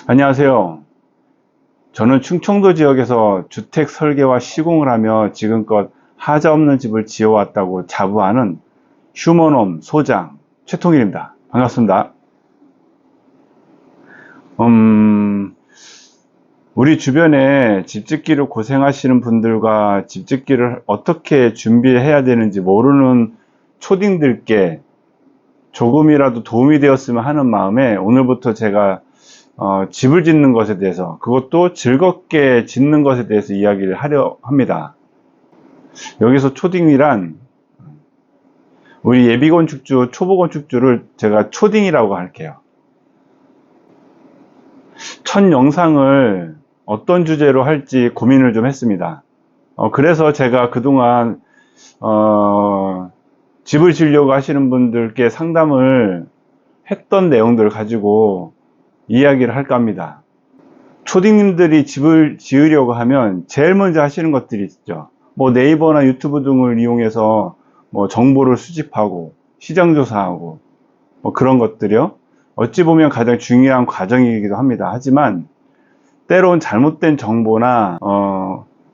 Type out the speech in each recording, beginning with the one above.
안녕하세요. 저는 충청도 지역에서 주택 설계와 시공을 하며 지금껏 하자 없는 집을 지어왔다고 자부하는 휴먼홈 소장 최통일입니다. 반갑습니다. 우리 주변에 집 짓기를 고생하시는 분들과 집 짓기를 어떻게 준비해야 되는지 모르는 초딩들께 조금이라도 도움이 되었으면 하는 마음에 오늘부터 제가 집을 짓는 것에 대해서, 그것도 즐겁게 짓는 것에 대해서 이야기를 하려 합니다. 여기서 초딩이란 우리 예비건축주, 초보건축주를 제가 초딩이라고 할게요. 첫 영상을 어떤 주제로 할지 고민을 좀 했습니다. 그래서 제가 그동안 집을 지으려고 하시는 분들께 상담을 했던 내용들을 가지고 이야기를 할까 합니다. 초딩님들이 집을 지으려고 하면 제일 먼저 하시는 것들이 있죠. 네이버나 유튜브 등을 이용해서 정보를 수집하고 시장조사하고 그런 것들이요. 어찌 보면 가장 중요한 과정이기도 합니다. 하지만 때론 잘못된 정보나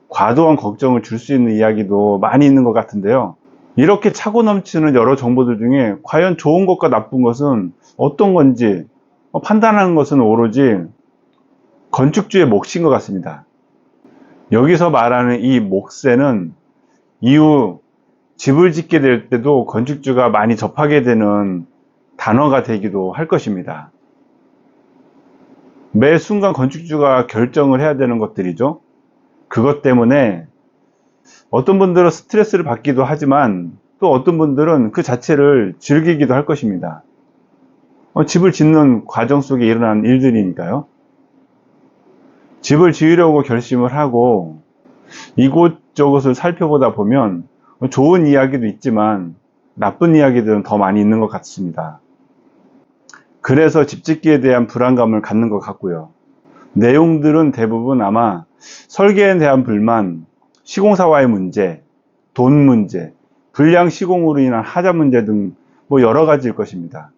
과도한 걱정을 줄 수 있는 이야기도 많이 있는 것 같은데요. 이렇게 차고 넘치는 여러 정보들 중에 과연 좋은 것과 나쁜 것은 어떤 건지 판단하는 것은 오로지 건축주의 몫인 것 같습니다. 여기서 말하는 이 몫에는 이후 집을 짓게 될 때도 건축주가 많이 접하게 되는 단어가 되기도 할 것입니다. 매 순간 건축주가 결정을 해야 되는 것들이죠. 그것 때문에 어떤 분들은 스트레스를 받기도 하지만 또 어떤 분들은 그 자체를 즐기기도 할 것입니다. 집을 짓는 과정 속에 일어난 일들이니까요. 집을 지으려고 결심을 하고 이곳저곳을 살펴보다 보면 좋은 이야기도 있지만 나쁜 이야기들은 더 많이 있는 것 같습니다. 그래서 집 짓기에 대한 불안감을 갖는 것 같고요. 내용들은 대부분 아마 설계에 대한 불만, 시공사와의 문제, 돈 문제, 불량 시공으로 인한 하자 문제 등 여러 가지일 것입니다.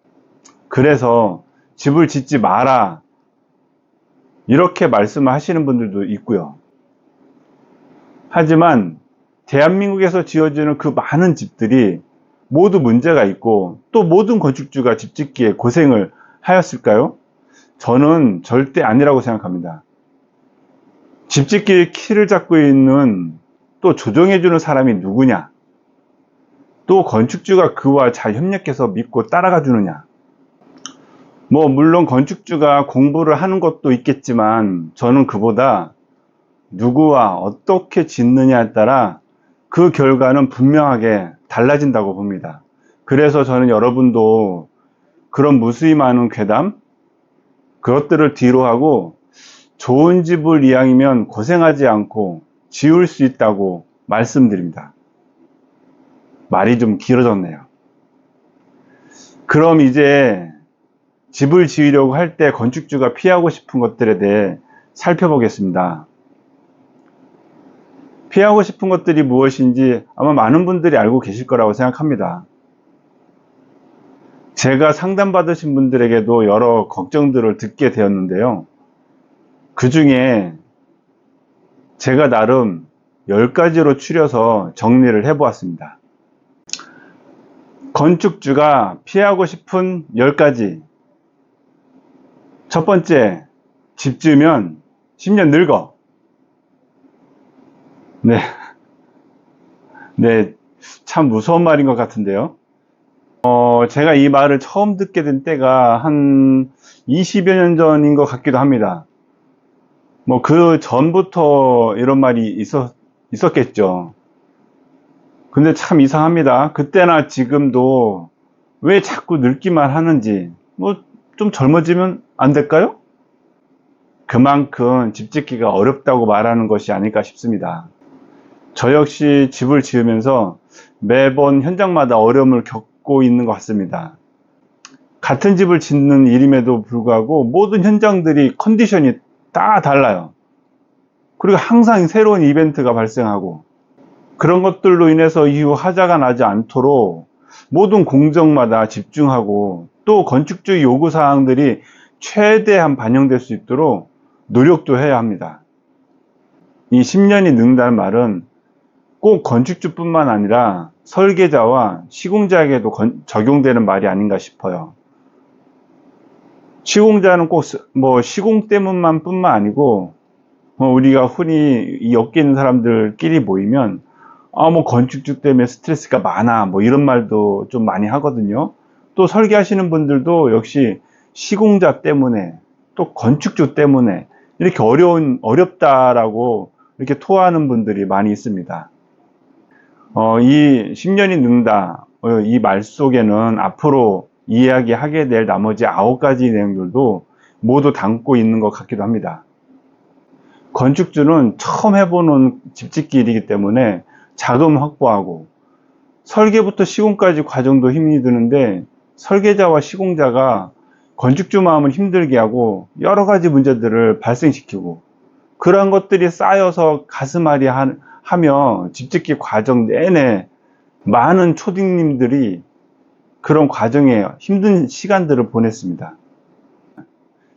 그래서 집을 짓지 마라 이렇게 말씀을 하시는 분들도 있고요. 하지만 대한민국에서 지어지는 그 많은 집들이 모두 문제가 있고 또 모든 건축주가 집 짓기에 고생을 하였을까요? 저는 절대 아니라고 생각합니다. 집 짓기의 키를 잡고 있는 또 조정해주는 사람이 누구냐? 또 건축주가 그와 잘 협력해서 믿고 따라가 주느냐? 물론 건축주가 공부를 하는 것도 있겠지만 저는 그보다 누구와 어떻게 짓느냐에 따라 그 결과는 분명하게 달라진다고 봅니다. 그래서 저는 여러분도 그런 무수히 많은 괴담, 그것들을 뒤로 하고 좋은 집을 이왕이면 고생하지 않고 지을 수 있다고 말씀드립니다. 말이 좀 길어졌네요. 그럼 이제 집을 지으려고 할 때 건축주가 피하고 싶은 것들에 대해 살펴보겠습니다. 피하고 싶은 것들이 무엇인지 아마 많은 분들이 알고 계실 거라고 생각합니다. 제가 상담받으신 분들에게도 여러 걱정들을 듣게 되었는데요. 그 중에 제가 나름 10가지로 추려서 정리를 해보았습니다. 건축주가 피하고 싶은 10가지. 첫 번째, 집 지으면 10년 늙어. 네, 참 무서운 말인 것 같은데요. 제가 이 말을 처음 듣게 된 때가 한 20여 년 전인 것 같기도 합니다. 그 전부터 이런 말이 있었겠죠. 근데 참 이상합니다. 그때나 지금도 왜 자꾸 늙기만 하는지, 좀 젊어지면 안 될까요? 그만큼 집 짓기가 어렵다고 말하는 것이 아닐까 싶습니다. 저 역시 집을 지으면서 매번 현장마다 어려움을 겪고 있는 것 같습니다. 같은 집을 짓는 일임에도 불구하고 모든 현장들이 컨디션이 다 달라요. 그리고 항상 새로운 이벤트가 발생하고 그런 것들로 인해서 이후 하자가 나지 않도록 모든 공정마다 집중하고 또 건축주의 요구사항들이 최대한 반영될 수 있도록 노력도 해야 합니다. 이 10년이 늙는다는 말은 꼭 건축주뿐만 아니라 설계자와 시공자에게도 적용되는 말이 아닌가 싶어요. 시공자는 꼭 시공 때문만 뿐만 아니고 우리가 흔히 이 업계에 있는 사람들끼리 모이면 건축주 때문에 스트레스가 많아 이런 말도 좀 많이 하거든요. 또 설계하시는 분들도 역시 시공자 때문에 또 건축주 때문에 이렇게 어렵다라고 이렇게 토하는 분들이 많이 있습니다. 이 10년이 늙는다 이 말 속에는 앞으로 이야기하게 될 나머지 9가지 내용들도 모두 담고 있는 것 같기도 합니다. 건축주는 처음 해보는 집짓기 일이기 때문에 자금 확보하고 설계부터 시공까지 과정도 힘이 드는데 설계자와 시공자가 건축주 마음을 힘들게 하고 여러 가지 문제들을 발생시키고 그러한 것들이 쌓여서 가슴앓이 하며 집짓기 과정 내내 많은 초딩님들이 그런 과정에 힘든 시간들을 보냈습니다.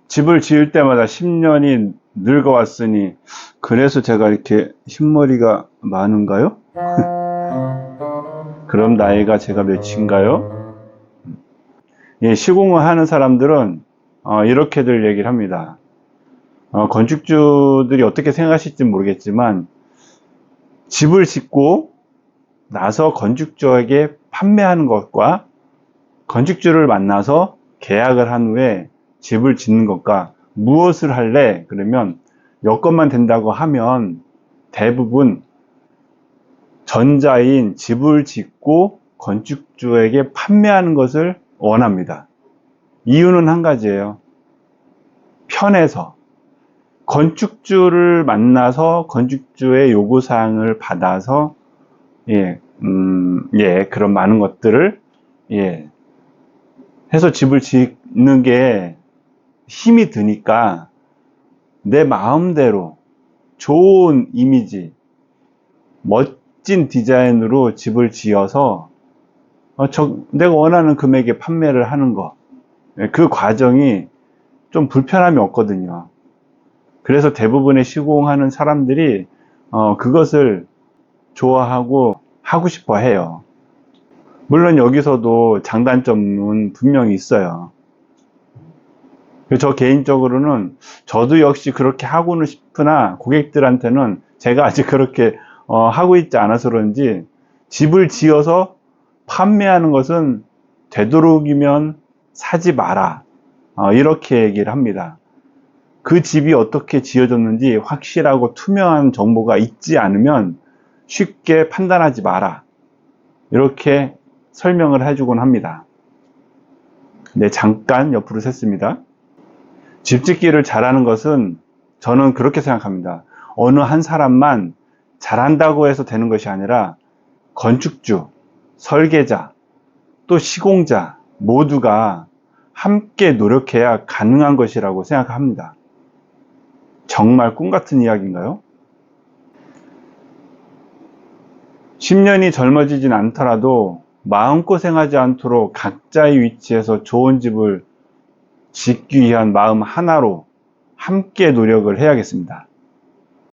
집을 지을 때마다 10년이 늙어왔으니 그래서 제가 이렇게 흰머리가 많은가요? 그럼 나이가 제가 몇인가요? 예, 시공을 하는 사람들은 이렇게들 얘기를 합니다. 건축주들이 어떻게 생각하실지 모르겠지만 집을 짓고 나서 건축주에게 판매하는 것과 건축주를 만나서 계약을 한 후에 집을 짓는 것과 무엇을 할래? 그러면 여건만 된다고 하면 대부분 전자인 집을 짓고 건축주에게 판매하는 것을 원합니다. 이유는 한 가지예요. 편해서. 건축주를 만나서 건축주의 요구사항을 받아서 그런 많은 것들을 해서 집을 짓는 게 힘이 드니까 내 마음대로 좋은 이미지, 멋진 디자인으로 집을 지어서 내가 원하는 금액에 판매를 하는 거, 그 과정이 좀 불편함이 없거든요. 그래서 대부분의 시공하는 사람들이 그것을 좋아하고 하고 싶어 해요. 물론 여기서도 장단점은 분명히 있어요. 저 개인적으로는 저도 역시 그렇게 하고는 싶으나 고객들한테는 제가 아직 그렇게 하고 있지 않아서 그런지 집을 지어서 판매하는 것은 되도록이면 사지 마라 이렇게 얘기를 합니다. 그 집이 어떻게 지어졌는지 확실하고 투명한 정보가 있지 않으면 쉽게 판단하지 마라 이렇게 설명을 해주곤 합니다. 네, 잠깐 옆으로 샜습니다. 집짓기를 잘하는 것은 저는 그렇게 생각합니다. 어느 한 사람만 잘한다고 해서 되는 것이 아니라 건축주, 설계자, 또 시공자 모두가 함께 노력해야 가능한 것이라고 생각합니다. 정말 꿈같은 이야기인가요? 10년이 젊어지진 않더라도 마음고생하지 않도록 각자의 위치에서 좋은 집을 짓기 위한 마음 하나로 함께 노력을 해야겠습니다.